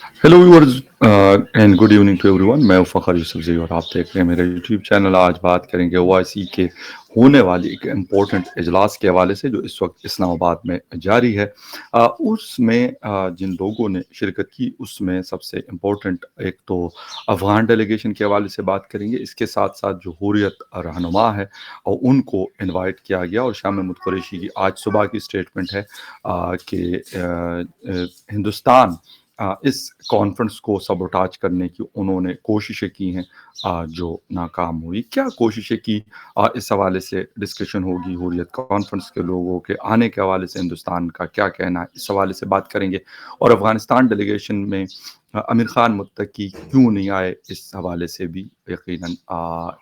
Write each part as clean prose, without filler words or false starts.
Hello viewers and good evening to everyone. मैं फ़खर यूसुफज़ई और आप देख रहे हैं मेरा यूट्यूब चैनल। आज बात करेंगे ओआईसी के होने वाली एक इम्पोर्टेंट इजलास के हवाले से जो इस वक्त इस्लामाबाद में जारी है। उसमें जिन लोगों ने शिरकत की उसमें सबसे इम्पोर्टेंट एक तो अफ़गान डेलीगेशन के हवाले से बात करेंगे। इसके साथ साथ जो हुर्रियत रहनुमा है और उनको इनवाइट किया गया। और शाह महमूद कुरैशी की आज सुबह की स्टेटमेंट है कि हिंदुस्तान इस कॉन्फ्रेंस को सबोटाज करने की उन्होंने कोशिशें की हैं जो नाकाम हुई। क्या कोशिशें की, इस हवाले से डिस्कशन होगी। हुर्रियत कॉन्फ्रेंस के लोगों के आने के हवाले से हिंदुस्तान का क्या कहना है, इस हवाले से बात करेंगे। और अफ़गानिस्तान डेलीगेशन में आमिर खान मुत्तकी क्यों नहीं आए, इस हवाले से भी यकीनन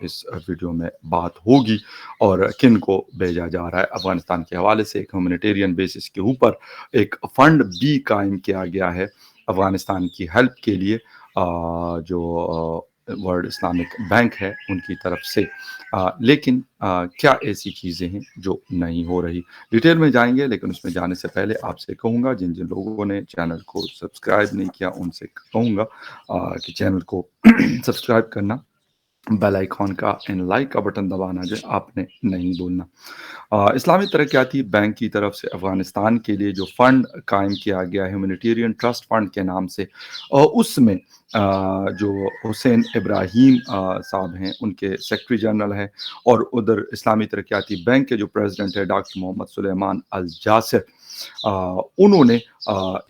इस वीडियो में बात होगी। और किन को भेजा जा रहा है अफ़गानिस्तान के हवाले से। एक ह्यूमैनिटेरियन बेसिस के ऊपर एक फ़ंड भी कायम किया गया है अफ़गानिस्तान की हेल्प के लिए, जो वर्ल्ड इस्लामिक बैंक है उनकी तरफ से। लेकिन क्या ऐसी चीज़ें हैं जो नहीं हो रही, डिटेल में जाएंगे। लेकिन उसमें जाने से पहले आपसे कहूँगा, जिन जिन लोगों ने चैनल को सब्सक्राइब नहीं किया उनसे कहूँगा कि चैनल को सब्सक्राइब करना, बेल आइकॉन का एंड लाइक का बटन दबाना जो आपने नहीं भूलना। इस्लामी तरक्याती बैंक की तरफ से अफ़गानिस्तान के लिए जो फ़ंड कायम किया गया है ह्यूमैनिटेरियन ट्रस्ट फ़ंड के नाम से, उसमें जो हुसैन इब्राहीम साहब हैं उनके सेक्रेटरी जनरल हैं। और उधर इस्लामी तरक्याती बैंक के जो प्रेसिडेंट है डॉक्टर मोहम्मद सुलेमान अल जासिर, उन्होंने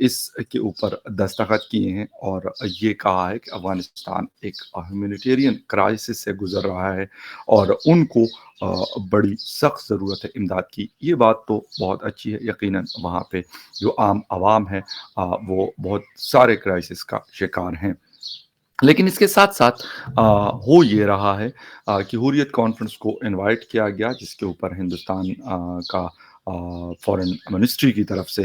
इसके ऊपर दस्तखत किए हैं और ये कहा है कि अफ़गानिस्तान एक ह्यूमैनिटेरियन क्राइसिस से गुज़र रहा है और उनको बड़ी सख्त ज़रूरत है इमदाद की। ये बात तो बहुत अच्छी है। यकीनन वहाँ पे जो आम आवाम है वो बहुत सारे क्राइसिस का शिकार हैं। लेकिन इसके साथ-साथ हो ये रहा है कि हुर्रियत कॉन्फ्रेंस को इनवाइट किया गया, जिसके ऊपर हिंदुस्तान का फॉरेन मिनिस्ट्री की तरफ से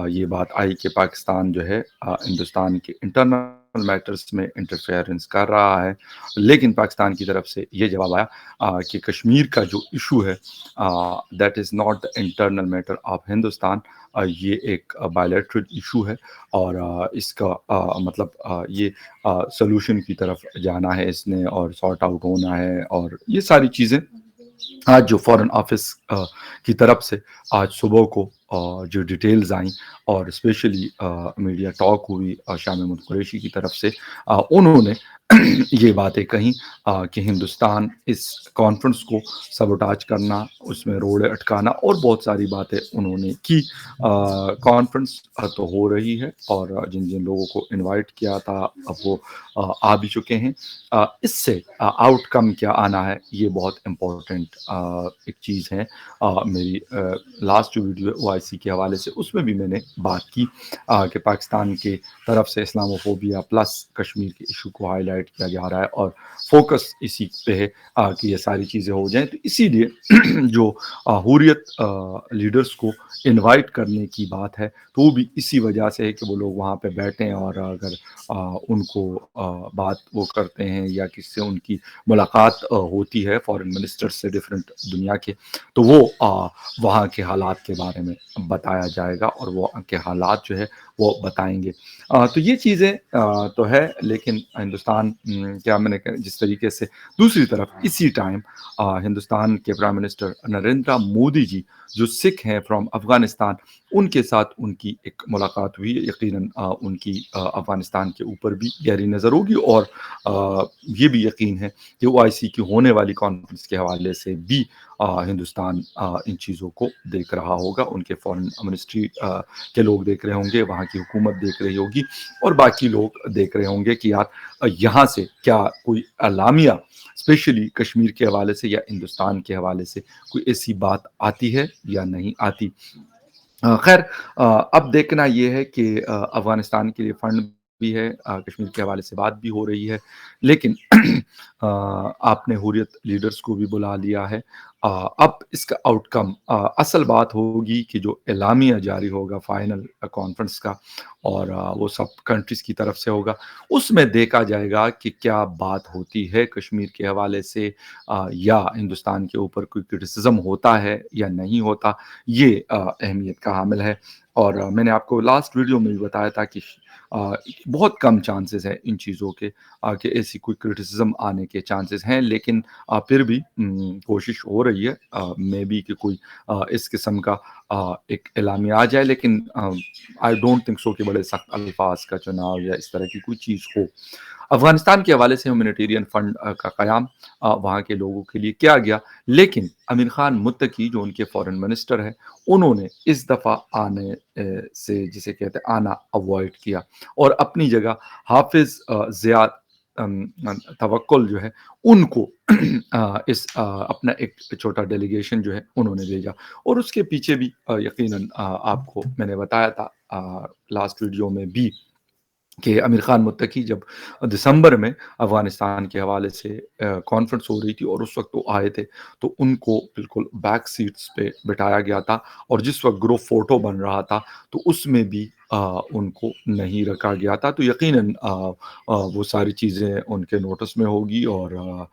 ये बात आई कि पाकिस्तान जो है हिंदुस्तान के इंटरनल मैटर्स में इंटरफेरेंस कर रहा है। लेकिन पाकिस्तान की तरफ से ये जवाब आया कि कश्मीर का जो इशू है that is not the internal matter of Hindustan. ये एक बायलैटरल इशू है और इसका मतलब ये सॉल्यूशन की तरफ जाना है इसने और सॉर्ट आउट होना है। और ये सारी चीज़ें आज जो फॉरेन ऑफिस की तरफ से आज सुबह को जो डिटेल्स आई और स्पेशली मीडिया टॉक हुई शाह महमूद कुरैशी की तरफ से, उन्होंने ये बातें कहीं कि हिंदुस्तान इस कॉन्फ्रेंस को सबोटाज करना, उसमें रोड़े अटकाना और बहुत सारी बातें उन्होंने की। कॉन्फ्रेंस तो हो रही है और जिन जिन लोगों को इनवाइट किया था अब वो आ भी चुके हैं। इससे आउटकम क्या आना है ये बहुत इम्पोर्टेंट एक चीज़ है। मेरी लास्ट जो वीडियो ओआईसी के हवाले से उसमें भी मैंने बात की कि पाकिस्तान के तरफ से इस्लामोफोबिया प्लस कश्मीर के इशू को हाईलाइट किया जा रहा है और फोकस इसी पे है कि ये सारी चीज़ें हो जाएं। तो इसीलिए जो हुर्रियत लीडर्स को इनवाइट करने की बात है तो वो भी इसी वजह से है कि वो लोग वहाँ पे बैठें और अगर उनको बात वो करते हैं या किससे उनकी मुलाकात होती है फॉरेन मिनिस्टर से डिफरेंट दुनिया के, तो वो वहाँ के हालात के बारे में बताया जाएगा और वो के हालात जो है वो बताएंगे। तो ये चीज़ें तो है। लेकिन हिंदुस्तान क्या मैंने जिस तरीके से दूसरी तरफ इसी टाइम हिंदुस्तान के प्राइम मिनिस्टर नरेंद्र मोदी जी जो सिख हैं फ्रॉम अफ़गानिस्तान, उनके साथ उनकी एक मुलाकात हुई। यकीनन उनकी अफ़गानिस्तान के ऊपर भी गहरी नज़र होगी और ये भी यकीन है कि ओआईसी की होने वाली कॉन्फ्रेंस के हवाले से भी हिंदुस्तान इन चीज़ों को देख रहा होगा। उनके फॉरेन मिनिस्ट्री के लोग देख रहे होंगे, वहाँ की हुकूमत देख रही होगी और बाकी लोग देख रहे होंगे कि यार यहाँ से क्या कोई अलामिया स्पेशली कश्मीर के हवाले से या हिंदुस्तान के हवाले से कोई ऐसी बात आती है या नहीं आती। खैर, अब देखना ये है कि अफ़गानिस्तान के लिए फ़ंड भी है, कश्मीर के हवाले से बात भी हो रही है। लेकिन आपने हुर्रियत लीडर्स को भी बुला लिया है। अब इसका आउटकम असल बात होगी कि जो एलामिया जारी होगा फाइनल कॉन्फ्रेंस का और वो सब कंट्रीज़ की तरफ से होगा, उसमें देखा जाएगा कि क्या बात होती है कश्मीर के हवाले से या हिंदुस्तान के ऊपर कोई क्रिटिसिज़्म होता है या नहीं होता। ये अहमियत का हामिल है। और मैंने आपको लास्ट वीडियो में भी बताया था कि बहुत कम चांसेस है इन चीज़ों के कि ऐसी कोई क्रिटिसिज़्म आने के चांसेस हैं, लेकिन फिर भी कोशिश हो रही है मे बी कि कोई इस किस्म का एक एलामिया आ जाए, लेकिन आई डोंट थिंक सो कि बड़े सख्त अल्फाज का चुनाव या इस तरह की कोई चीज़ हो। अफ़गानिस्तान के हवाले से ह्यूमैनिटेरियन फ़ंड का क़याम वहाँ के लोगों के लिए किया गया, लेकिन अमीर ख़ान मुत्तकी जो उनके फ़ॉरेन मिनिस्टर हैं, उन्होंने इस दफ़ा आने से जिसे कहते हैं आना अवॉइड किया और अपनी जगह हाफ़िज़ ज़ियाद तवक्कुल जो है उनको अपना एक छोटा डेलीगेशन जो है उन्होंने भेजा और उसके पीछे भी यकीनन आपको मैंने बताया था लास्ट वीडियो में भी कि आमिर खान मुत्तकी जब दिसंबर में अफ़गानिस्तान के हवाले से कॉन्फ्रेंस हो रही थी और उस वक़्त वो आए थे, तो उनको बिल्कुल बैक सीट्स पे बिठाया गया था और जिस वक़्त ग्रुप फ़ोटो बन रहा था, तो उसमें भी उनको नहीं रखा गया था। तो यकीनन वो सारी चीज़ें उनके नोटिस में होगी और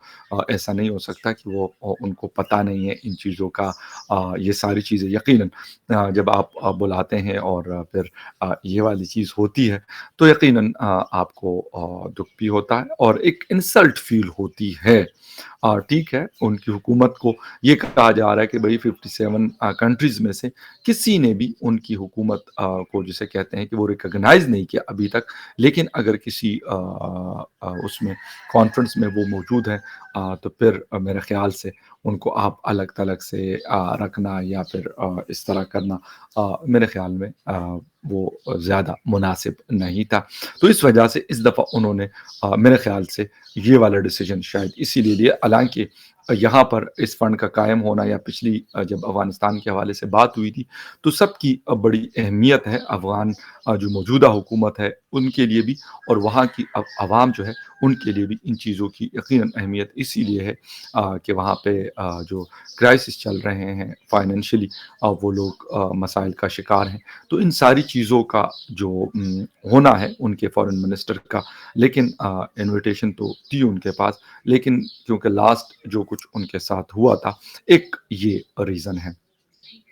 ऐसा नहीं हो सकता कि वो उनको पता नहीं है इन चीज़ों का। ये सारी चीज़ें यकीनन जब आप बुलाते हैं और फिर ये वाली चीज़ होती है, तो यकीनन आपको दुःख भी होता है और एक इंसल्ट फ़ील होती है। ठीक है, उनकी हुकूमत को ये कहा जा रहा है कि भई 57 कंट्रीज़ में से किसी ने भी उनकी हुकूमत को जिसे कहते हैं कि वो रिकॉग्नाइज़ नहीं किया अभी तक। लेकिन अगर किसी उसमें कॉन्फ्रेंस में वो मौजूद हैं तो फिर मेरे ख़्याल से उनको आप अलग-थलग से रखना या फिर इस तरह करना मेरे ख़्याल में वो ज़्यादा मुनासिब नहीं था। तो इस वजह से इस दफ़ा उन्होंने मेरे ख़्याल से ये वाला डिसीज़न शायद इसीलिए लिया, हालाँकि यहाँ पर इस फंड का कायम होना या पिछली जब अफ़गानिस्तान के हवाले से बात हुई थी, तो सबकी बड़ी अहमियत है अफ़गान जो मौजूदा हुकूमत है, उनके लिए भी और वहाँ की अवाम जो है, उनके लिए भी इन चीज़ों की यकीनन अहमियत इसीलिए है कि वहाँ पे जो क्राइसिस चल रहे हैं फाइनेंशियली वो लोग मसाइल का शिकार हैं। तो इन सारी चीज़ों का जो होना है उनके फॉरेन मिनिस्टर का, लेकिन इन्विटेशन तो थी उनके पास, लेकिन क्योंकि लास्ट जो कुछ उनके साथ हुआ था, एक ये रीज़न है।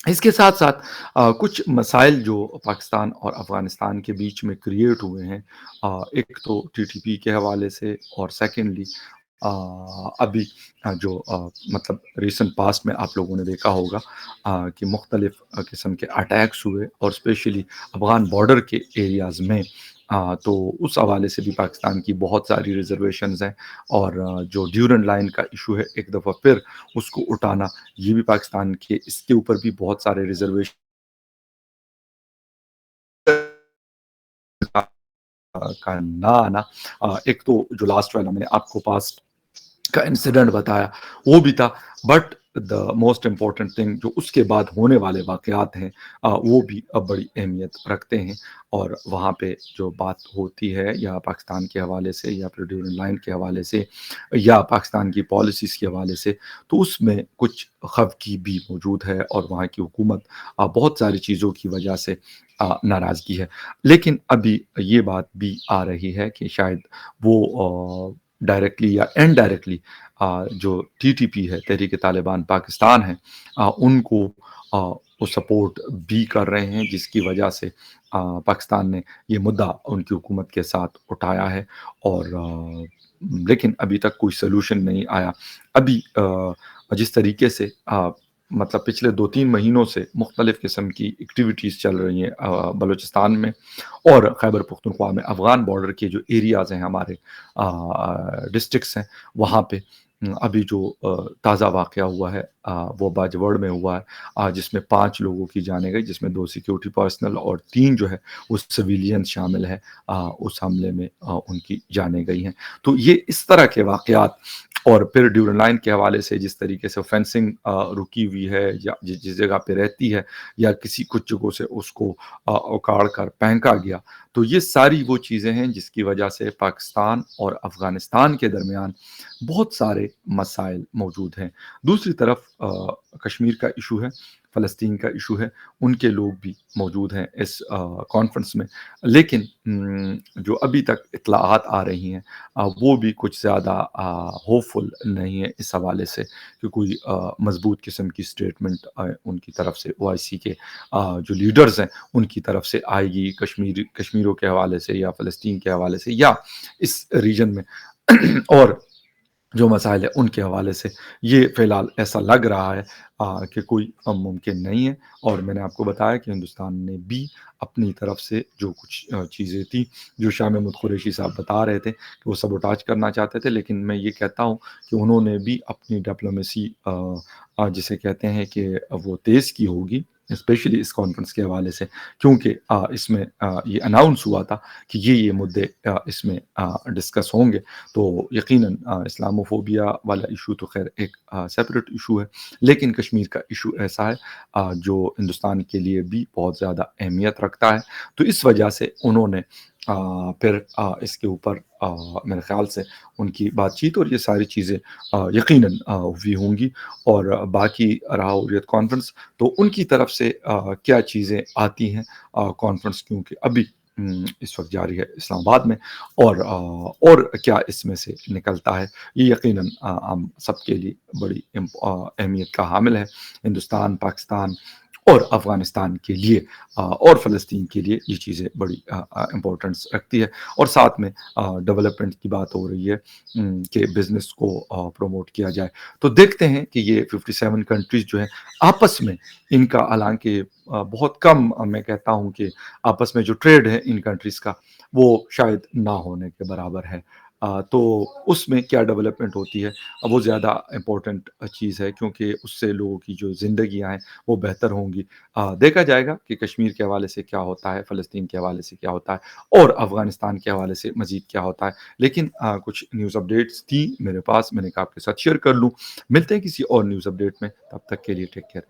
इसके साथ-साथ कुछ मसाइल जो पाकिस्तान और अफ़गानिस्तान के बीच में क्रिएट हुए हैं एक तो टीटीपी के हवाले से और सेकंडली अ, अभी जो मतलब रीसेंट पास्ट में आप लोगों ने देखा होगा कि मुख्तलिफ़ किस्म के अटैक्स हुए और स्पेशली अफ़गान बॉर्डर के एरियाज़ में तो उस हवाले से भी पाकिस्तान की बहुत सारी रिज़र्वेशंस हैं और जो ड्यूरेंट लाइन का इश्यू है एक दफ़ा फिर उसको उठाना, ये भी पाकिस्तान के इसके ऊपर भी बहुत सारे रिज़र्वेशन का ना आना एक तो जो लास्ट वाला मैंने आपको पास्ट का इंसिडेंट बताया, वो भी था but the most important thing जो उसके बाद होने वाले वाक़यात हैं वो भी बड़ी अहमियत रखते हैं और वहाँ पे जो बात होती है या पाकिस्तान के हवाले से या फिर ड्यूरेंट लाइन के हवाले से या पाकिस्तान की पॉलिसीज़ के हवाले से, तो उसमें कुछ ख़फ़गी भी मौजूद है और वहाँ की हुकूमत बहुत सारी चीज़ों की वजह से नाराज़गी है। लेकिन अभी ये बात भी आ रही है कि शायद वो डायरेक्टली या इनडायरेक्टली जो टीटीपी है, तहरीक-ए-तालिबान पाकिस्तान है उनको वो सपोर्ट भी कर रहे हैं, जिसकी वजह से पाकिस्तान ने ये मुद्दा उनकी हुकूमत के साथ उठाया है और लेकिन अभी तक कोई सॉल्यूशन नहीं आया। अभी जिस तरीके से मतलब पिछले 2-3 महीनों से मुख्तलिफ़ किस्म की एक्टिविटीज़ चल रही हैं बलूचिस्तान में और खैबर पख्तूनख्वा में अफ़गान बॉर्डर के जो एरियाज़ हैं हमारे डिस्ट्रिक्ट्स हैं, वहाँ पे अभी जो ताज़ा वाक़या हुआ है वो बाजवड़ में हुआ है जिसमें 5 लोगों की जानें गई, जिसमें 2 सिक्योरिटी पर्सनल और 3 जो है वो सिविलियन शामिल हैं उस हमले में उनकी जानें गई हैं। तो ये इस तरह के वाक़यात और फिर ड्यूरेंट लाइन के हवाले से जिस तरीके से फेंसिंग रुकी हुई है या जिस जगह पे रहती है या किसी कुछ जगहों से उसको उखाड़ कर फेंका गया। तो ये सारी वो चीज़ें हैं जिसकी वजह से पाकिस्तान और अफ़गानिस्तान के दरमियान बहुत सारे मसाइल मौजूद हैं। दूसरी तरफ कश्मीर का इश्यू है, फ़लस्तीन का इश्यू है, उनके लोग भी मौजूद हैं इस कॉन्फ्रेंस में। लेकिन जो अभी तक इत्तलाआत आ रही हैं वो भी कुछ ज़्यादा होपफुल नहीं है इस हवाले से कि कोई मज़बूत किस्म की स्टेटमेंट उनकी तरफ से ओआईसी के जो लीडर्स हैं, उनकी तरफ से आएगी। कश्मीर کشمیریوں کے حوالے سے یا فلسطین کے حوالے سے یا اس ریجن میں اور جو مسائل ہیں ان کے حوالے سے یہ فی الحال ایسا لگ رہا ہے کہ کوئی ممکن نہیں ہے۔ اور میں نے آپ کو بتایا کہ ہندوستان نے بھی اپنی طرف سے جو کچھ چیزیں تھیں، جو شاہ محمود قریشی صاحب بتا رہے تھے کہ وہ سبوٹاج کرنا چاہتے تھے، لیکن میں یہ کہتا ہوں کہ انہوں نے بھی اپنی ڈپلومیسی جسے کہتے ہیں کہ وہ تیز کی ہوگی، اسپیشلی اس کانفرنس کے حوالے سے، کیونکہ اس میں یہ اناؤنس ہوا تھا کہ یہ مدعے اس میں ڈسکس ہوں گے۔ تو یقیناً اسلاموفوبیا والا ایشو تو خیر ایک سیپریٹ ایشو ہے، لیکن کشمیر کا ایشو ایسا ہے جو ہندوستان کے لیے بھی بہت زیادہ اہمیت رکھتا ہے۔ تو اس وجہ سے انہوں نے پھر اس کے اوپر میرے خیال سے ان کی بات چیت اور یہ ساری چیزیں یقیناً ہوئی ہوں گی۔ اور باقی رہا حریت کانفرنس، تو ان کی طرف سے کیا چیزیں آتی ہیں کانفرنس، کیونکہ ابھی اس وقت جاری ہے اسلام آباد میں، اور کیا اس میں سے نکلتا ہے، یہ یقیناً ہم سب کے لیے بڑی اہمیت کا حامل ہے، ہندوستان، پاکستان اور افغانستان کے لیے اور فلسطین کے لیے یہ چیزیں بڑی امپورٹنس رکھتی ہے۔ اور ساتھ میں ڈیولپمنٹ کی بات ہو رہی ہے کہ بزنس کو پروموٹ کیا جائے، تو دیکھتے ہیں کہ یہ 57 کنٹریز جو ہیں آپس میں، ان کا حالانکہ بہت کم میں کہتا ہوں کہ آپس میں جو ٹریڈ ہے ان کنٹریز کا وہ شاید نہ ہونے کے برابر ہے، تو اس میں کیا ڈیولپمنٹ ہوتی ہے وہ زیادہ امپورٹنٹ چیز ہے، کیونکہ اس سے لوگوں کی جو زندگیاں ہیں وہ بہتر ہوں گی۔ دیکھا جائے گا کہ کشمیر کے حوالے سے کیا ہوتا ہے، فلسطین کے حوالے سے کیا ہوتا ہے اور افغانستان کے حوالے سے مزید کیا ہوتا ہے، لیکن کچھ نیوز اپڈیٹس تھی میرے پاس، میں نے کہا آپ کے ساتھ شیئر کر لوں۔ ملتے ہیں کسی اور نیوز اپڈیٹ میں، تب تک کے لیے ٹیک کیئر۔